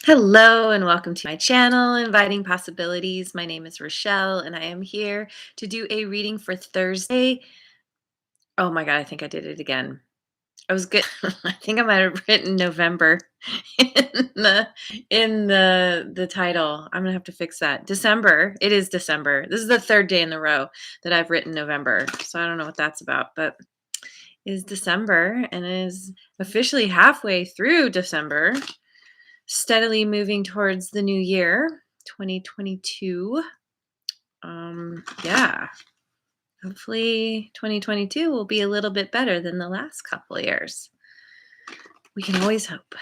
Hello and welcome to my channel, Inviting Possibilities. My name is Rochelle and I am here to do a reading for Thursday. Oh my God, I think I did it again. I was good. I think I might have written November in the title. I'm gonna have to fix that. December. It is December. This is the third day in a row that I've written November. So I don't know what that's about, but it is December and it is officially halfway through December, steadily moving towards the new year, 2022. Yeah, hopefully 2022 will be a little bit better than the last couple of years. We can always hope.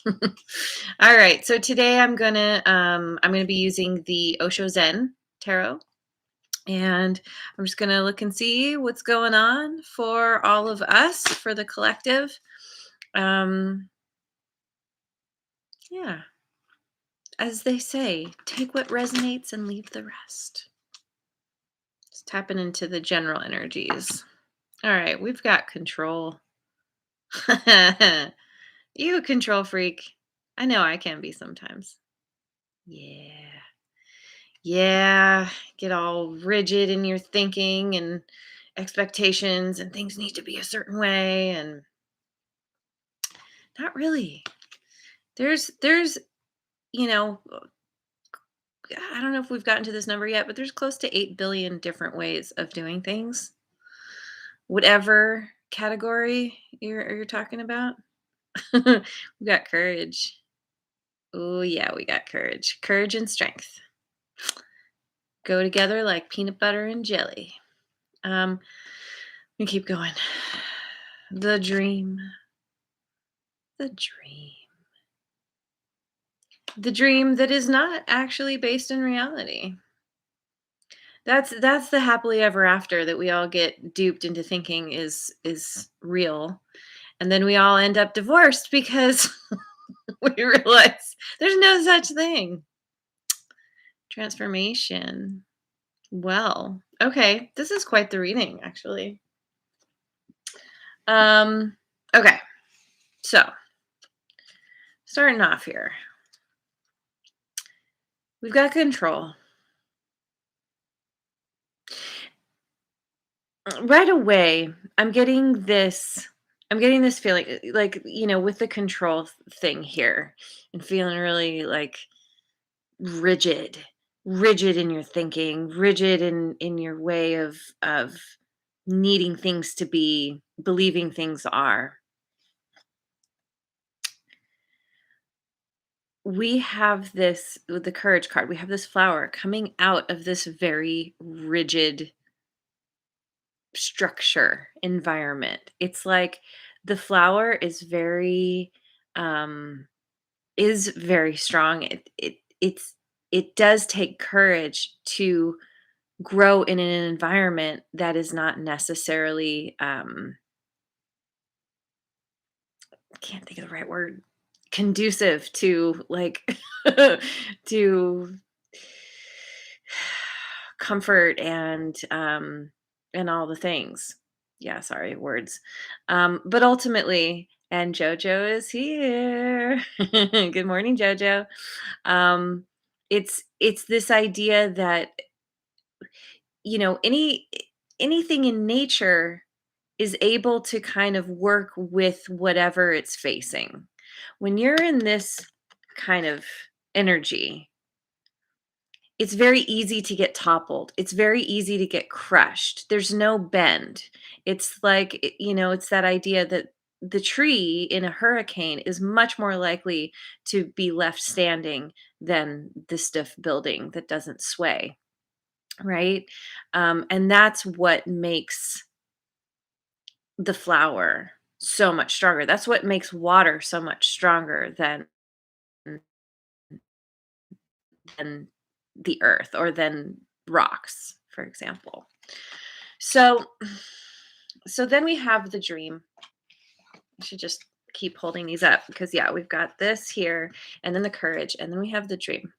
All right, so today I'm gonna be using the Osho Zen Tarot, and I'm just gonna look and see what's going on for all of us, for the collective. Um, yeah, as they say, take what resonates and leave the rest. Just tapping into the general energies. All right, we've got control. You a control freak. I know I can be sometimes. Yeah. Yeah. Get all rigid in your thinking and expectations, and things need to be a certain way, and not really. There's you know, I don't know if we've gotten to this number yet, but there's close to 8 billion different ways of doing things. Whatever category you're talking about. We got courage. Oh, yeah, we got courage. Courage and strength go together like peanut butter and jelly. We keep going. The dream. The dream. The dream that is not actually based in reality. That's the happily ever after that we all get duped into thinking is real. And then we all end up divorced because we realize there's no such thing. Transformation. Well, okay. This is quite the reading, actually. Um, okay. So, starting off here. We've got control. Right away, I'm getting this feeling like, with the control thing here, and feeling really like rigid. Rigid in your thinking, rigid in your way of needing things to be, believing things are. We have this with the courage card, we have this flower coming out of this very rigid structure environment. It's like the flower um is very strong. It does take courage to grow in an environment that is not necessarily I can't think of the right word, conducive to, like, to comfort and all the things. Yeah, sorry, words. But ultimately, and Jojo is here. Good morning, Jojo. Um, it's this idea that, anything in nature is able to kind of work with whatever it's facing. When you're in this kind of energy, it's very easy to get toppled. It's very easy to get crushed. There's no bend. It's like, it's that idea that the tree in a hurricane is much more likely to be left standing than the stiff building that doesn't sway, right? And that's what makes the flower so much stronger. That's what makes water so much stronger than the earth or than rocks, for example. So so then we have the dream. I should just keep holding these up because, yeah, we've got this here, and then the courage, and then we have the dream.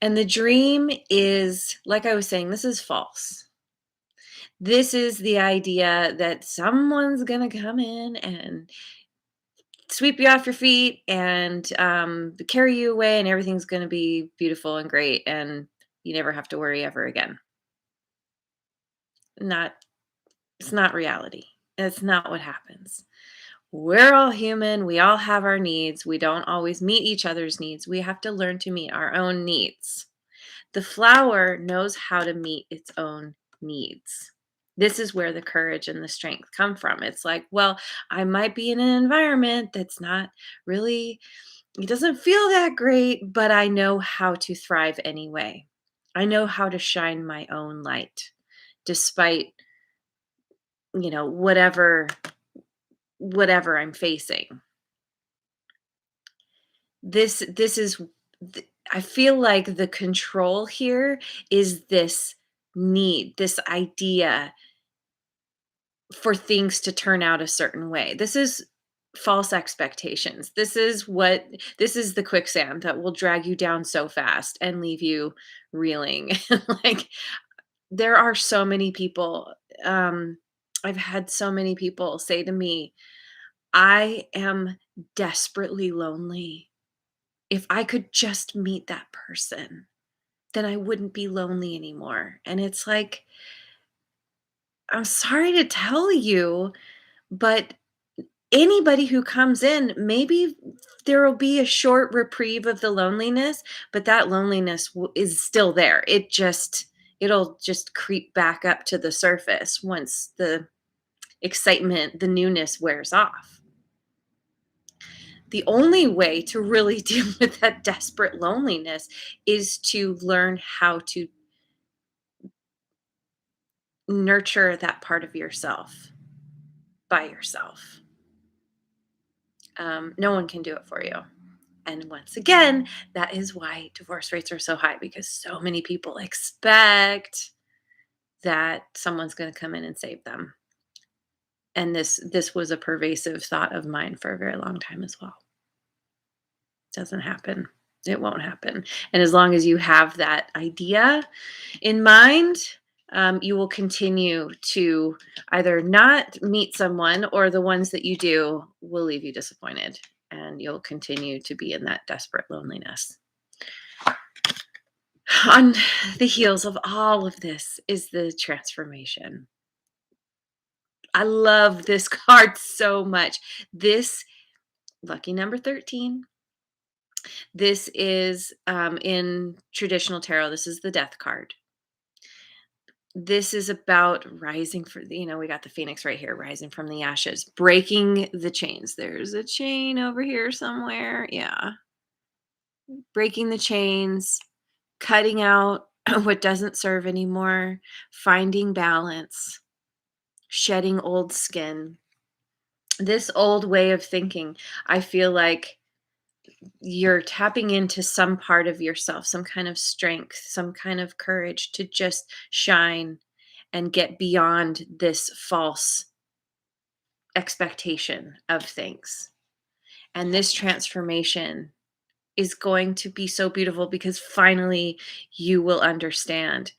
And the dream is, like I was saying, this is false. This is the idea that someone's going to come in and sweep you off your feet and carry you away, and everything's going to be beautiful and great, and you never have to worry ever again. Not, it's not reality. It's not what happens. We're all human. We all have our needs. We don't always meet each other's needs. We have to learn to meet our own needs. The flower knows how to meet its own needs. This is where the courage and the strength come from. It's like, well, I might be in an environment that's not really, it doesn't feel that great, but I know how to thrive anyway. I know how to shine my own light despite, whatever I'm facing. This is I feel like the control here is this need, this idea for things to turn out a certain way. This is false expectations. This is the quicksand that will drag you down so fast and leave you reeling. Like, there are so many people, I've had so many people say to me, "I am desperately lonely. If I could just meet that person, then I wouldn't be lonely anymore." And it's like, I'm sorry to tell you, but anybody who comes in, maybe there will be a short reprieve of the loneliness, but that loneliness is still there. It'll just creep back up to the surface once the excitement, the newness wears off. The only way to really deal with that desperate loneliness is to learn how to nurture that part of yourself by yourself. No one can do it for you. And once again, that is why divorce rates are so high, because so many people expect that someone's going to come in and save them. And this was a pervasive thought of mine for a very long time as well. Doesn't happen. It won't happen. And as long as you have that idea in mind, you will continue to either not meet someone, or the ones that you do will leave you disappointed, and you'll continue to be in that desperate loneliness. On the heels of all of this is the transformation. I love this card so much. This, lucky number 13. This is, in traditional tarot, this is the death card. This is about rising we got the phoenix right here, rising from the ashes, breaking the chains. There's a chain over here somewhere. Yeah. Breaking the chains, cutting out what doesn't serve anymore, finding balance, shedding old skin. This old way of thinking, I feel like you're tapping into some part of yourself, some kind of strength, some kind of courage to just shine and get beyond this false expectation of things. And this transformation is going to be so beautiful, because finally you will understand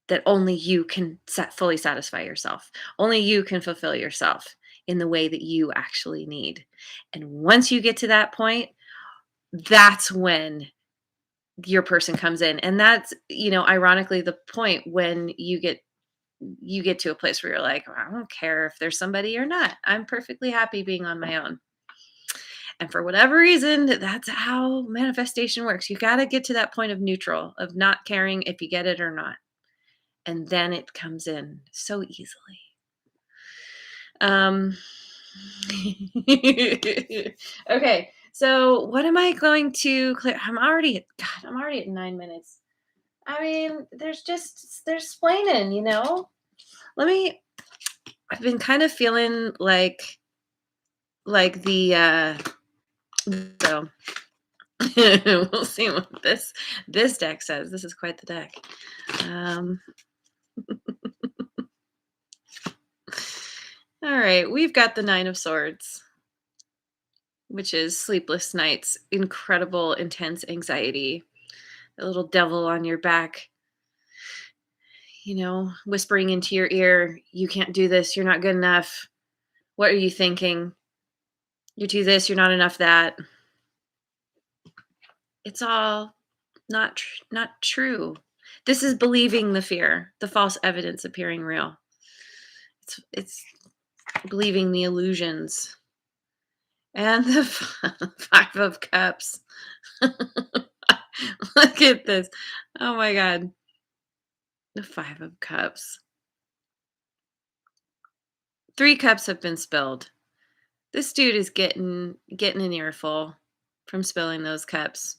that only you can fully satisfy yourself. Only you can fulfill yourself in the way that you actually need. And once you get to that point, that's when your person comes in. And that's, ironically, the point when you get to a place where you're like, I don't care if there's somebody or not. I'm perfectly happy being on my own. And for whatever reason, that's how manifestation works. You got to get to that point of neutral, of not caring if you get it or not. And then it comes in so easily. Um okay, so what am I going to clear? I'm already at 9 minutes. I mean, there's explaining, Let me I've been kind of feeling like the so we'll see what this deck says. This is quite the deck. Um all right, we've got the 9 of Swords, which is sleepless nights, incredible, intense anxiety, a little devil on your back, whispering into your ear, you can't do this, you're not good enough. What are you thinking? You're too this, you're not enough that. It's all not true. This is believing the fear, the false evidence appearing real. It's believing the illusions. And the 5 of cups. Look at this. Oh my god. The 5 of cups. 3 cups have been spilled. This dude is getting an earful from spilling those cups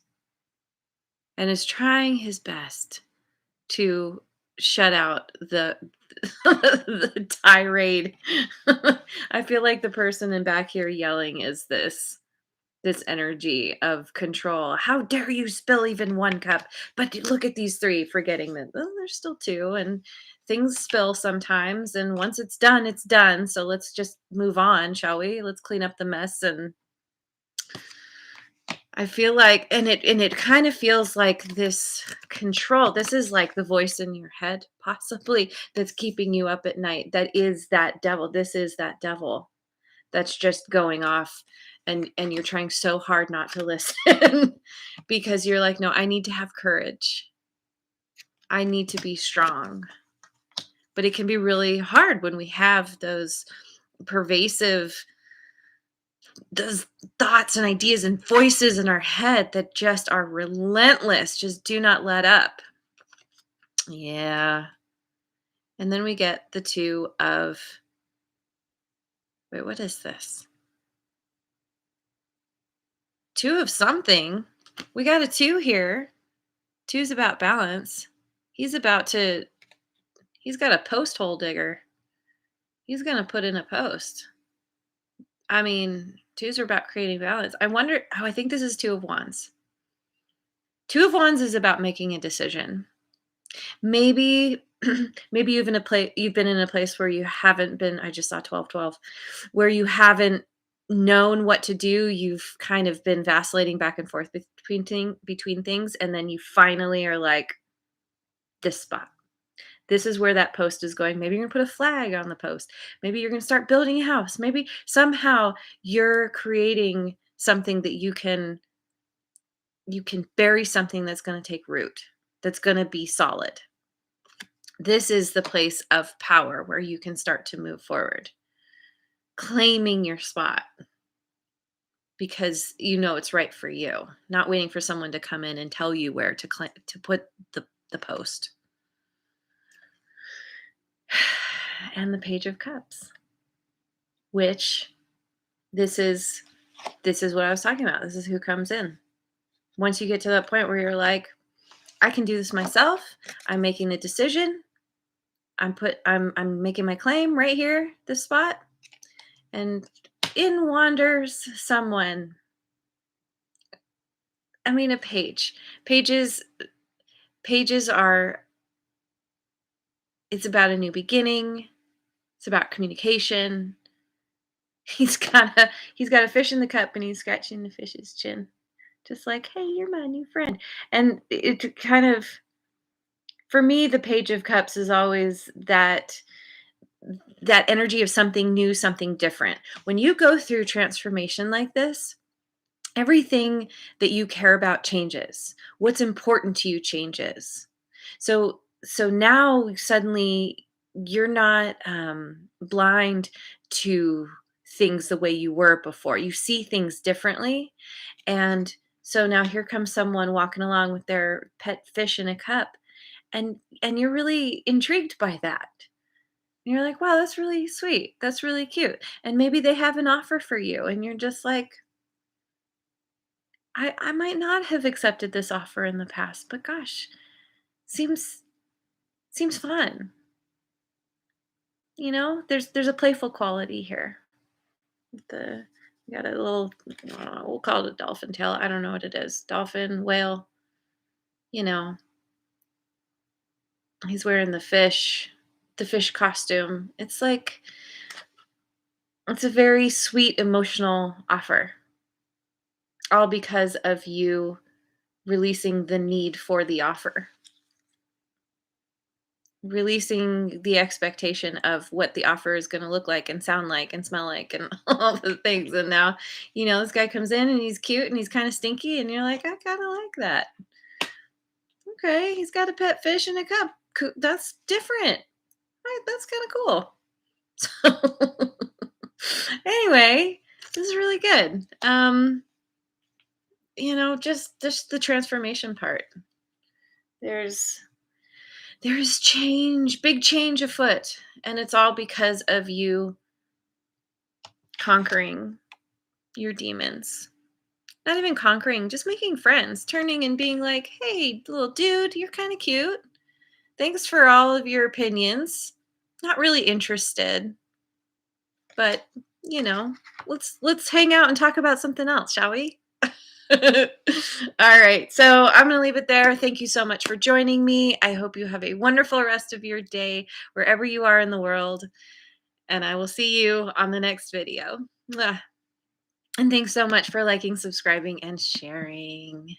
and is trying his best to shut out the the tirade. I feel like the person in back here yelling is this energy of control. How dare you spill even 1 cup? But look at these 3, forgetting that, well, there's still 2 and things spill sometimes, and once it's done, it's done. So let's just move on, shall we? Let's clean up the mess. And I feel like and it kind of feels like this control. This is like the voice in your head possibly that's keeping you up at night. That is that devil. This is that devil that's just going off, and you're trying so hard not to listen because you're like, "No, I need to have courage. I need to be strong." But it can be really hard when we have those pervasive those thoughts and ideas and voices in our head that just are relentless, just do not let up. Yeah. And then we get the 2 of wait, what is this? 2 of something. We got a 2 here. Two's about balance. He's about to he's got a post hole digger. He's gonna put in a post. I mean, twos are about creating balance. I wonder how I think this is 2 of wands. 2 of wands is about making a decision. Maybe maybe you've been in a place where you haven't been I just saw 12, 12, where you haven't known what to do. You've kind of been vacillating back and forth between things, and then you finally are like, this spot. This is where that post is going. Maybe you're gonna put a flag on the post. Maybe you're gonna start building a house. Maybe somehow you're creating something that you can bury something that's gonna take root, that's gonna be solid. This is the place of power where you can start to move forward, claiming your spot because you know it's right for you, not waiting for someone to come in and tell you where to put the post. And the page of cups, which this is this is what I was talking about. This is who comes in. Once you get to that point where you're like, I can do this myself. I'm making the decision. I'm making my claim right here, this spot. And in wanders someone. I mean, a page. Pages are it's about a new beginning. It's about communication. He's got a fish in the cup and he's scratching the fish's chin. Just like, hey, you're my new friend. And it kind of for me, the page of cups is always that energy of something new, something different. When you go through transformation like this, everything that you care about changes. What's important to you changes. So now suddenly you're not blind to things the way you were before. You see things differently, and so now here comes someone walking along with their pet fish in a cup, and you're really intrigued by that. And you're like, wow, that's really sweet. That's really cute. And maybe they have an offer for you, and you're just like, I might not have accepted this offer in the past, but gosh, seems seems fun. There's a playful quality here. The we got a little we'll call it a dolphin tail. I don't know what it is. Dolphin, whale, you know. He's wearing the fish costume. It's a very sweet emotional offer. All because of you releasing the need for the offer. releasing the expectation of what the offer is going to look like and sound like and smell like and all the things. And now, this guy comes in and he's cute and he's kind of stinky, and you're like, I kind of like that. Okay, he's got a pet fish in a cup. That's different. Right, that's kind of cool. So, anyway, this is really good. Just the transformation part. There's change, big change afoot, and it's all because of you conquering your demons. Not even conquering, just making friends, turning and being like, "Hey, little dude, you're kind of cute. Thanks for all of your opinions. Not really interested, but, you know, let's hang out and talk about something else, shall we?" All right. So I'm going to leave it there. Thank you so much for joining me. I hope you have a wonderful rest of your day wherever you are in the world. And I will see you on the next video. Mwah. And thanks so much for liking, subscribing, and sharing.